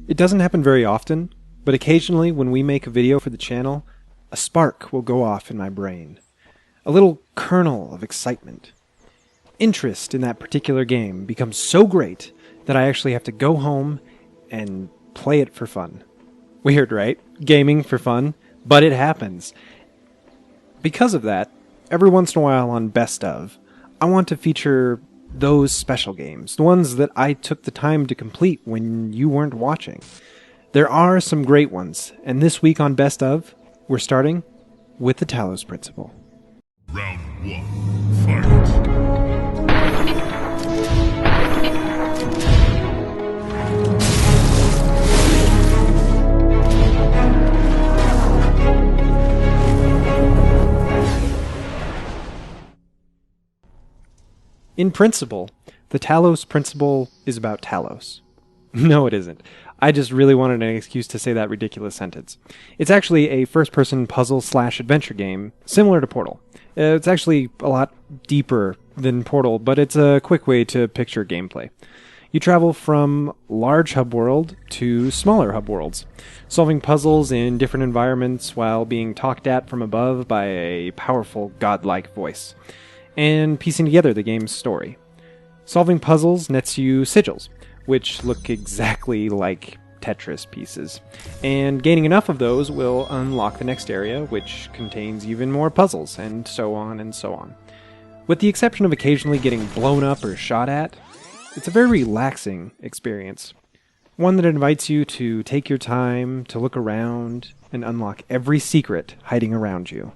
It doesn't happen very often, but occasionally when we make a video for the channel, a spark will go off in my brain. A little kernel of excitement. Interest in that particular game becomes so great that I actually have to go home and play it for fun. Weird, right? Gaming for fun, but it happens. Because of that, every once in a while on Best Of, I want to feature those special games, the ones that I took the time to complete when you weren't watching. There are some great ones, and this week on Best Of, we're starting with the Talos Principle. Round 1, fight! In principle, the Talos Principle is about Talos. No, it isn't. I just really wanted an excuse to say that ridiculous sentence. It's actually a first-person puzzle/adventure game, similar to Portal. It's actually a lot deeper than Portal, but it's a quick way to picture gameplay. You travel from large hub world to smaller hub worlds, solving puzzles in different environments while being talked at from above by a powerful, godlike voice, and piecing together the game's story. Solving puzzles nets you sigils, which look exactly like Tetris pieces, and gaining enough of those will unlock the next area, which contains even more puzzles, and so on and so on. With the exception of occasionally getting blown up or shot at, it's a very relaxing experience. One that invites you to take your time to look around and unlock every secret hiding around you.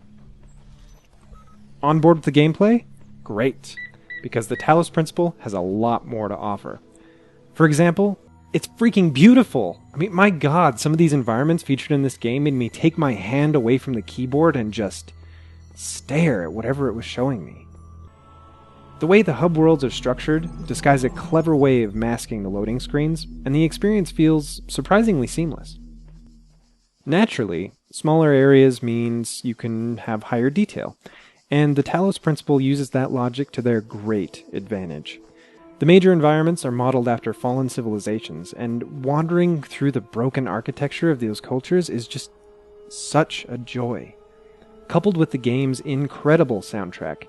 On board with the gameplay? Great, because the Talos Principle has a lot more to offer. For example, it's freaking beautiful! I mean, my god, some of these environments featured in this game made me take my hand away from the keyboard and just stare at whatever it was showing me. The way the hub worlds are structured disguise a clever way of masking the loading screens, and the experience feels surprisingly seamless. Naturally, smaller areas means you can have higher detail, and the Talos Principle uses that logic to their great advantage. The major environments are modeled after fallen civilizations, and wandering through the broken architecture of those cultures is just such a joy. Coupled with the game's incredible soundtrack,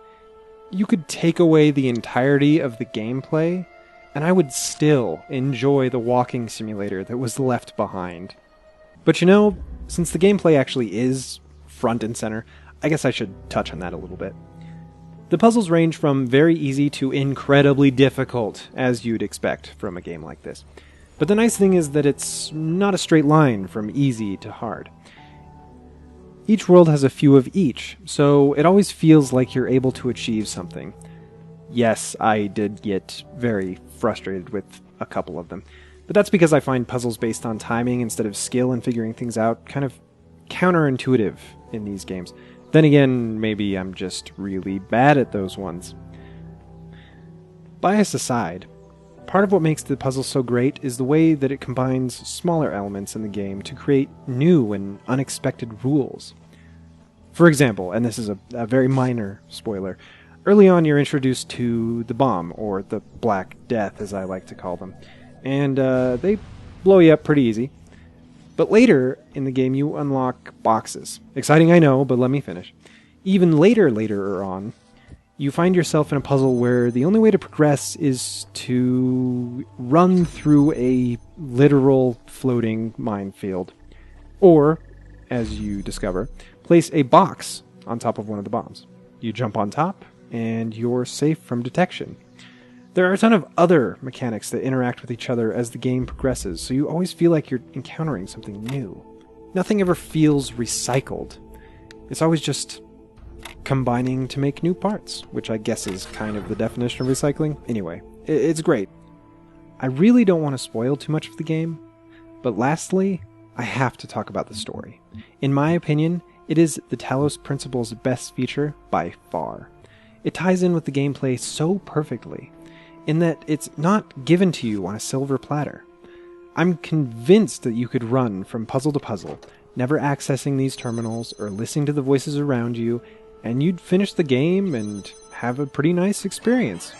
you could take away the entirety of the gameplay, and I would still enjoy the walking simulator that was left behind. But you know, since the gameplay actually is front and center, I guess I should touch on that a little bit. The puzzles range from very easy to incredibly difficult, as you'd expect from a game like this. But the nice thing is that it's not a straight line from easy to hard. Each world has a few of each, so it always feels like you're able to achieve something. Yes, I did get very frustrated with a couple of them, but that's because I find puzzles based on timing instead of skill and figuring things out kind of counterintuitive in these games. Then again, maybe I'm just really bad at those ones. Bias aside, part of what makes the puzzle so great is the way that it combines smaller elements in the game to create new and unexpected rules. For example, and this is a very minor spoiler, early on you're introduced to the bomb, or the Black Death as I like to call them, and they blow you up pretty easy. But later in the game you unlock boxes. Exciting, I know, but let me finish. Even later on, you find yourself in a puzzle where the only way to progress is to run through a literal floating minefield. Or, as you discover, place a box on top of one of the bombs. You jump on top, and you're safe from detection. There are a ton of other mechanics that interact with each other as the game progresses, so you always feel like you're encountering something new. Nothing ever feels recycled. It's always just combining to make new parts, which I guess is kind of the definition of recycling. Anyway, it's great. I really don't want to spoil too much of the game, but lastly, I have to talk about the story. In my opinion, it is the Talos Principle's best feature by far. It ties in with the gameplay so perfectly, in that it's not given to you on a silver platter. I'm convinced that you could run from puzzle to puzzle, never accessing these terminals or listening to the voices around you, and you'd finish the game and have a pretty nice experience.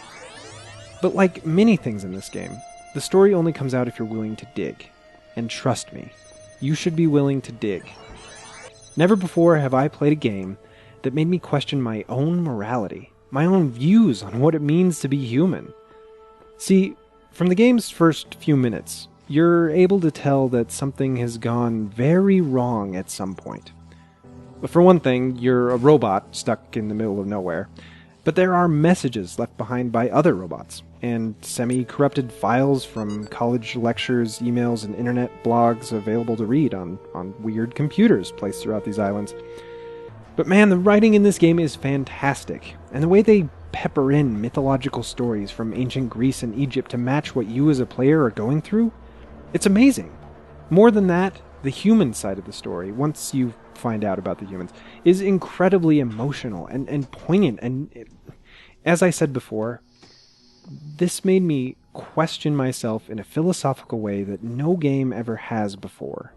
But like many things in this game, the story only comes out if you're willing to dig. And trust me, you should be willing to dig. Never before have I played a game that made me question my own morality, my own views on what it means to be human. See, from the game's first few minutes, you're able to tell that something has gone very wrong at some point. For one thing, you're a robot stuck in the middle of nowhere, but there are messages left behind by other robots, and semi-corrupted files from college lectures, emails, and internet blogs available to read on weird computers placed throughout these islands. But man, the writing in this game is fantastic, and the way they pepper in mythological stories from ancient Greece and Egypt to match what you as a player are going through, it's amazing. More than that, the human side of the story, once you find out about the humans, is incredibly emotional and poignant, and as I said before, this made me question myself in a philosophical way that no game ever has before.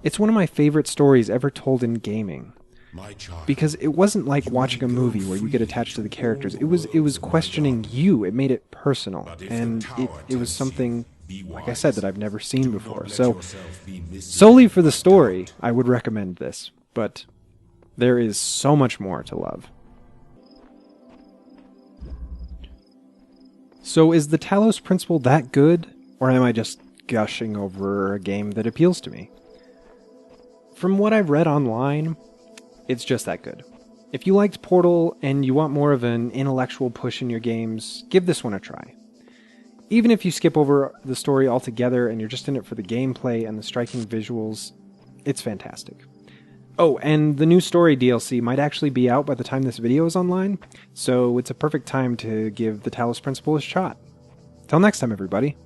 It's one of my favorite stories ever told in gaming, because it wasn't like watching a movie where you get attached to the characters. It was questioning you. It made it personal, and it was something, like I said, that I've never seen before. So, solely for the story, I would recommend this, but there is so much more to love. So is the Talos Principle that good, or am I just gushing over a game that appeals to me? From what I've read online, it's just that good. If you liked Portal and you want more of an intellectual push in your games, give this one a try. Even if you skip over the story altogether and you're just in it for the gameplay and the striking visuals, it's fantastic. Oh, and the new story DLC might actually be out by the time this video is online, so it's a perfect time to give the Talos Principle a shot. Till next time, everybody.